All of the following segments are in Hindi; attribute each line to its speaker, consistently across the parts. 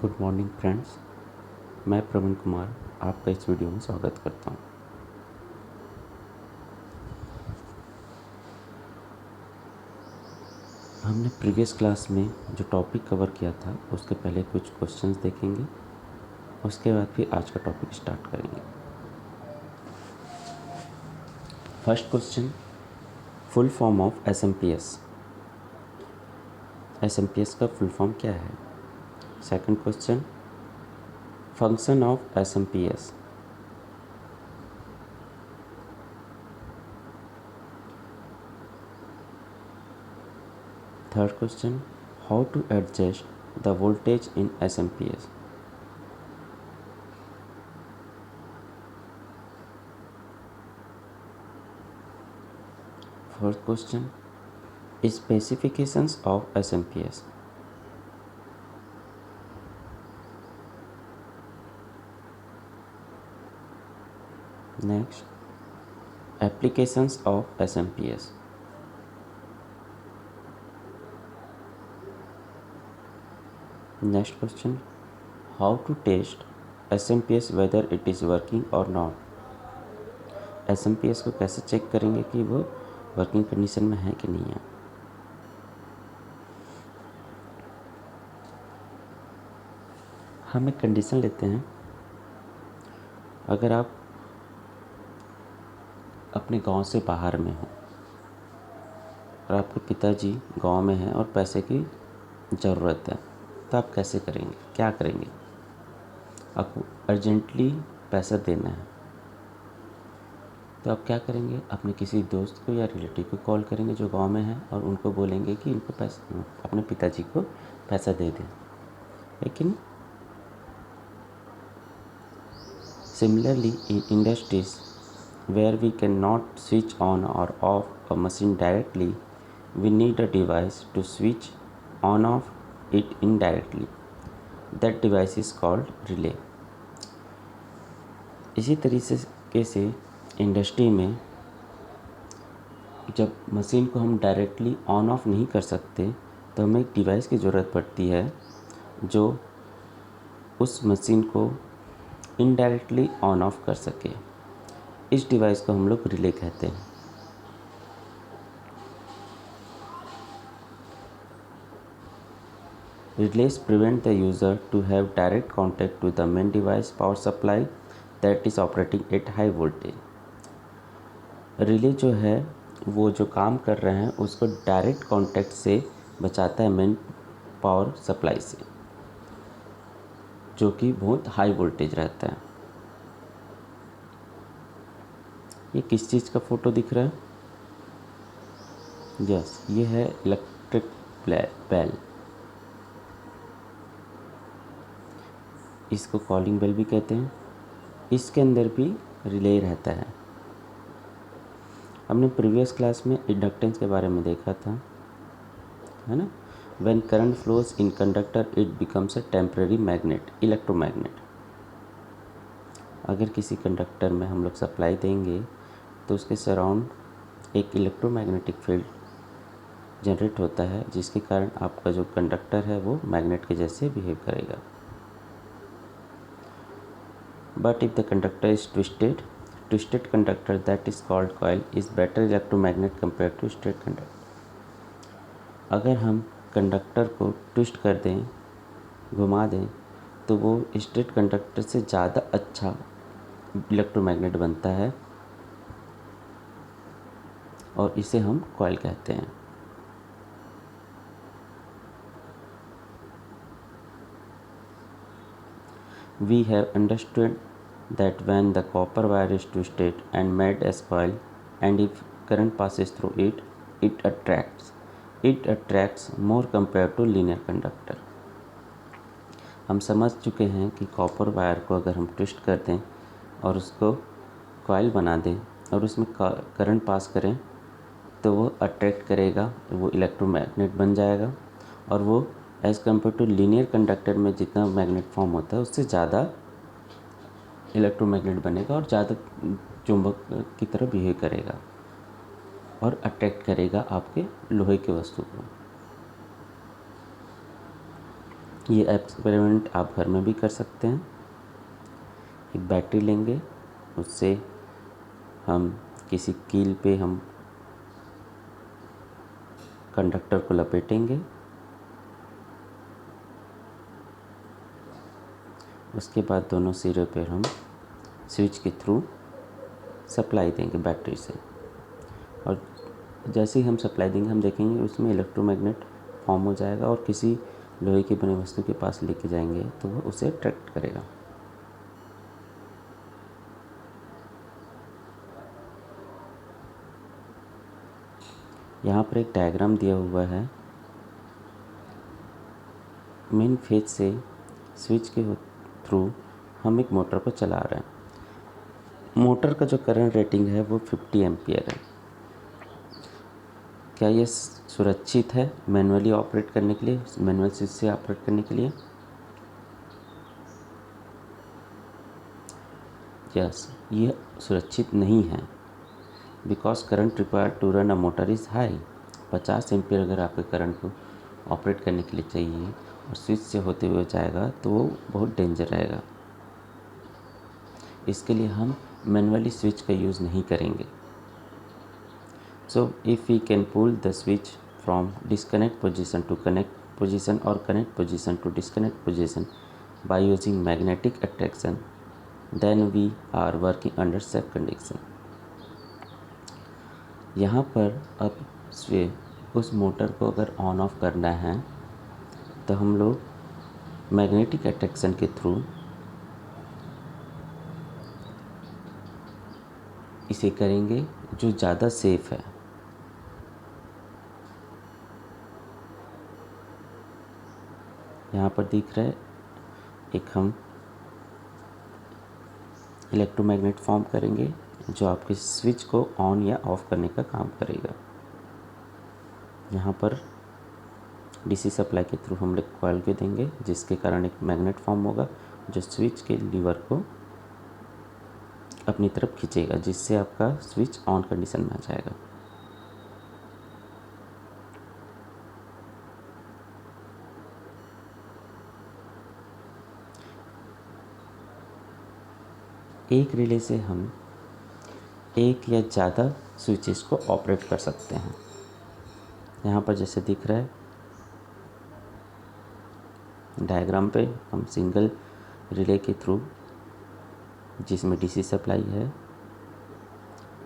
Speaker 1: गुड मॉर्निंग फ्रेंड्स, मैं प्रवीण कुमार आपका इस वीडियो में स्वागत करता हूं। हमने प्रीवियस क्लास में जो टॉपिक कवर किया था उसके पहले कुछ क्वेश्चंस देखेंगे, उसके बाद फिर आज का टॉपिक स्टार्ट करेंगे। First question, full form of SMPS. SMPS का फुल फॉर्म क्या है? Second question, function of SMPS. Third question, how to adjust the voltage in SMPS. Fourth question, specifications of SMPS. Next, applications of SMPS. Next question, how to test SMPS whether it is working or not. SMPS को कैसे चेक करेंगे कि वो वर्किंग कंडीशन में है कि नहीं है। हम एक कंडीशन लेते हैं, अगर आप अपने गांव से बाहर में हो और आपके पिताजी गांव में हैं और पैसे की ज़रूरत है, तो आप कैसे करेंगे, क्या करेंगे? आपको अर्जेंटली पैसा देना है, तो आप क्या करेंगे? अपने किसी दोस्त को या रिलेटिव को कॉल करेंगे जो गांव में है और उनको बोलेंगे कि इनको पैसा, अपने पिताजी को पैसा दे दें। लेकिन similarly in industries where we can not switch on और off a machine directly, we need a device to switch on off it indirectly. That device is called relay. इसी तरीके से इंडस्ट्री में जब मशीन को हम डायरेक्टली ऑन ऑफ नहीं कर सकते, तो हमें एक डिवाइस की ज़रूरत पड़ती है जो उस मशीन को इनडायरेक्टली ऑन ऑफ कर सके। इस डिवाइस को हम लोग रिले कहते हैं। Relays prevent the user to have direct contact to the main device power supply that is operating at high voltage. Relay जो है वो जो काम कर रहे हैं उसको डायरेक्ट कांटेक्ट से बचाता है मेन पावर सप्लाई से, जो कि बहुत हाई वोल्टेज रहता है। ये किस चीज़ का फ़ोटो दिख रहा है? यस, ये है इलेक्ट्रिक बेल। इसको कॉलिंग बेल भी कहते हैं। इसके अंदर भी रिले रहता है। हमने प्रीवियस क्लास में इंडक्टेंस के बारे में देखा था, है ना? When current flows in conductor it becomes a temporary magnet, electromagnet. अगर किसी कंडक्टर में हम लोग सप्लाई देंगे तो उसके सराउंड एक इलेक्ट्रोमैग्नेटिक फील्ड जनरेट होता है, जिसके कारण आपका जो कंडक्टर है वो मैग्नेट के जैसे बिहेव करेगा। But if the conductor is twisted conductor that is called coil is better electromagnet compared to straight conductor। अगर हम कंडक्टर को ट्विस्ट कर दें, घुमा दें, तो वो स्ट्रेट कंडक्टर से ज़्यादा अच्छा इलेक्ट्रोमैग्नेट बनता है और इसे हम कॉइल कहते हैं। We have understood that when the copper wire is twisted and made as coil, and if current passes through it, it attracts more compared to linear conductor। हम समझ चुके हैं कि कॉपर वायर को अगर हम ट्विस्ट कर दें और उसको कॉइल बना दें और उसमें करंट पास करें तो वो अट्रैक्ट करेगा, वो इलेक्ट्रोमैग्नेट बन जाएगा। और वो as compare to linear conductor में जितना मैग्नेट फॉर्म होता है उससे ज़्यादा इलेक्ट्रोमैग्नेट बनेगा और ज़्यादा चुंबक की तरह बिहेव करेगा और अट्रैक्ट करेगा आपके लोहे के वस्तु को। ये एक्सपेरिमेंट आप घर में भी कर सकते हैं। एक बैटरी लेंगे, उससे हम किसी कील पे हम कंडक्टर को लपेटेंगे, उसके बाद दोनों सिरे पर हम स्विच के थ्रू सप्लाई देंगे बैटरी से, और जैसे ही हम सप्लाई देंगे हम देखेंगे उसमें इलेक्ट्रोमैग्नेट फॉर्म हो जाएगा और किसी लोहे की बनी वस्तु के पास लेके जाएंगे तो वह उसे अट्रैक्ट करेगा। यहाँ पर एक डायग्राम दिया हुआ है। मेन फेज से स्विच के थ्रू हम एक मोटर को चला रहे हैं। मोटर का जो करंट रेटिंग है वो 50 एम्पियर है। क्या ये सुरक्षित है मैनुअली ऑपरेट करने के लिए, मैनुअल स्विच से ऑपरेट करने के लिए? यस, ये सुरक्षित नहीं है, because current required to run a motor is high. 50 ampere अगर आपके करंट को ऑपरेट करने के लिए चाहिए और स्विच से होते हुए जाएगा तो वो बहुत डेंजर रहेगा। इसके लिए हम मैनुअली स्विच का यूज़ नहीं करेंगे। So if we can pull the switch from disconnect position to connect position और connect position to disconnect position by using magnetic attraction, then we are working under safe condition. यहाँ पर अब उस मोटर को अगर ऑन ऑफ करना है तो हम लोग मैग्नेटिक अट्रैक्शन के थ्रू इसे करेंगे, जो ज़्यादा सेफ है। यहाँ पर दिख रहा है एक हम इलेक्ट्रोमैग्नेट फॉर्म करेंगे जो आपके स्विच को ऑन या ऑफ करने का काम करेगा। यहाँ पर डीसी सप्लाई के थ्रू हम लोग कॉइल के देंगे, जिसके कारण एक मैग्नेट फॉर्म होगा जो स्विच के लीवर को अपनी तरफ खींचेगा, जिससे आपका स्विच ऑन कंडीशन में आ जाएगा। एक रिले से हम एक या ज़्यादा स्विचेस को ऑपरेट कर सकते हैं। यहाँ पर जैसे दिख रहा है डायग्राम पे, हम सिंगल रिले के थ्रू, जिसमें डीसी सप्लाई है,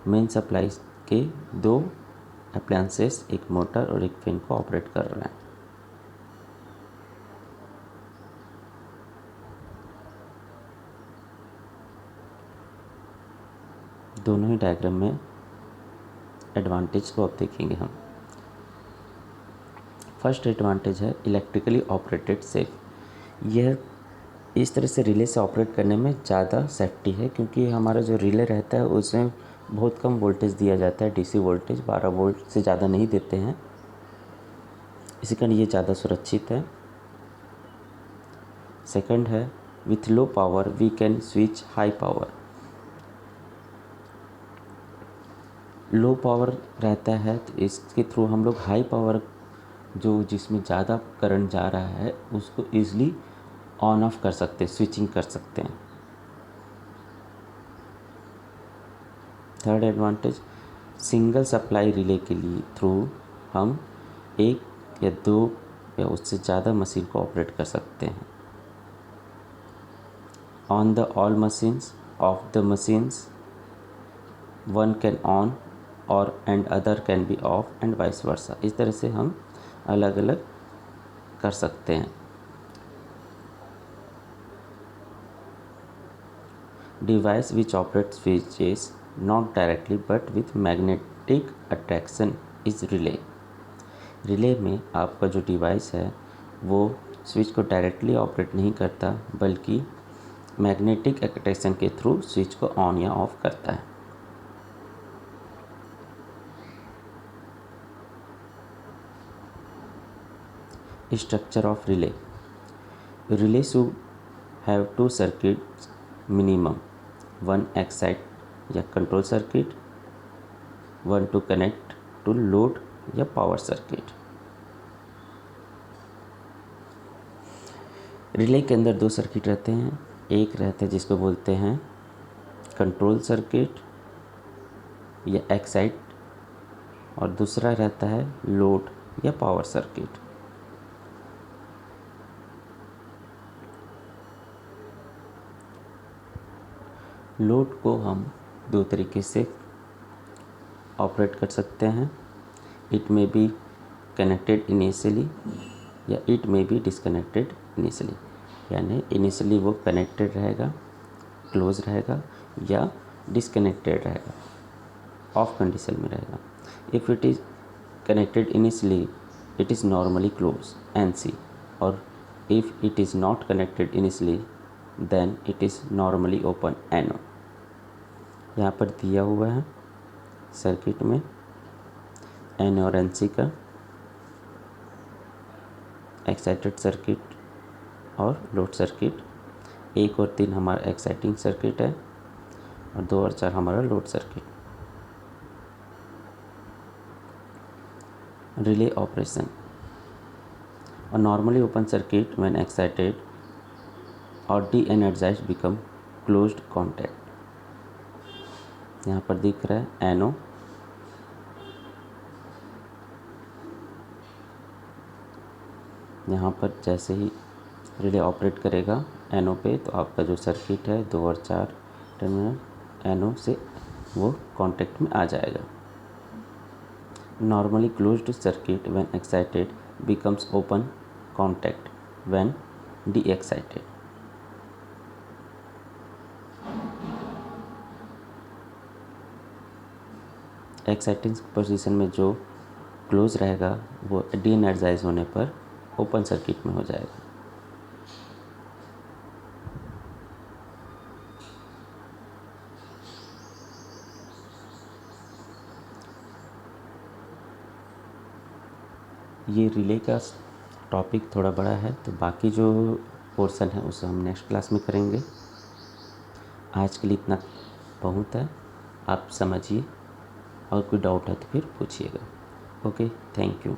Speaker 1: मेन सप्लाई के दो अप्लायंसेस, एक मोटर और एक फैन को ऑपरेट कर रहे हैं। दोनों ही डायग्राम में एडवांटेज को अब देखेंगे हम। फर्स्ट एडवांटेज है इलेक्ट्रिकली ऑपरेटेड सेफ। यह इस तरह से रिले से ऑपरेट करने में ज़्यादा सेफ्टी है, क्योंकि हमारा जो रिले रहता है उसमें बहुत कम वोल्टेज दिया जाता है। डीसी वोल्टेज 12 वोल्ट से ज़्यादा नहीं देते हैं, इसी कारण ये ज़्यादा सुरक्षित है। सेकंड है with low power we can switch high power. Low power रहता है तो इसके थ्रू हम लोग हाई पावर, जो जिसमें ज़्यादा करंट जा रहा है, उसको ईज़िली ऑन ऑफ कर सकते हैं, स्विचिंग कर सकते हैं। Third advantage, single supply relay के लिए थ्रू हम एक या दो या उससे ज़्यादा मशीन को ऑपरेट कर सकते हैं। On the all machines of the machines one can on और and other can be off and vice versa. इस तरह से हम अलग अलग कर सकते हैं। Device which operate switches not directly but with magnetic attraction is relay. Relay में आपका जो डिवाइस है वो स्विच को डायरेक्टली ऑपरेट नहीं करता, बल्कि मैग्नेटिक अट्रैक्शन के थ्रू स्विच को ऑन या ऑफ करता है। Structure of relay. Relay should have two circuits minimum, one excite या control circuit, one to connect to load या power circuit। रिले के अंदर दो सर्किट रहते हैं, एक रहता है जिसको बोलते हैं कंट्रोल सर्किट या एक्साइट, और दूसरा रहता है लोड या पावर सर्किट। लोड को हम दो तरीके से ऑपरेट कर सकते हैं। It may be connected initially या it may be disconnected initially, यानी इनिशियली वो कनेक्टेड रहेगा, क्लोज रहेगा, या डिसकनेक्टेड रहेगा, ऑफ कंडीशन में रहेगा। If it is connected initially it is normally close NC, और if it is not connected initially then it is normally open NO। यहाँ पर दिया हुआ है सर्किट में NO और NC का एक्साइटेड सर्किट और लोड सर्किट। 1 और 3 हमारा एक्साइटिंग सर्किट है और 2 और 4 हमारा लोड सर्किट। Relay operation. और normally open circuit when excited और de-energised become closed contact. यहाँ पर दिख रहा है NO, यहाँ पर जैसे ही रिले ऑपरेट करेगा NO पे तो आपका जो सर्किट है 2 और 4 टर्मिनल NO से वो कॉन्टैक्ट में आ जाएगा। Normally closed circuit when excited becomes open contact when D excited. Exciting position में जो क्लोज रहेगा वो डी एनर्जाइज होने पर ओपन सर्किट में हो जाएगा। ये रिले का टॉपिक थोड़ा बड़ा है, तो बाकी जो पोर्शन है उसे हम नेक्स्ट क्लास में करेंगे। आज के लिए इतना बहुत है, आप समझिए, और कोई डाउट है तो फिर पूछिएगा। Okay, thank you.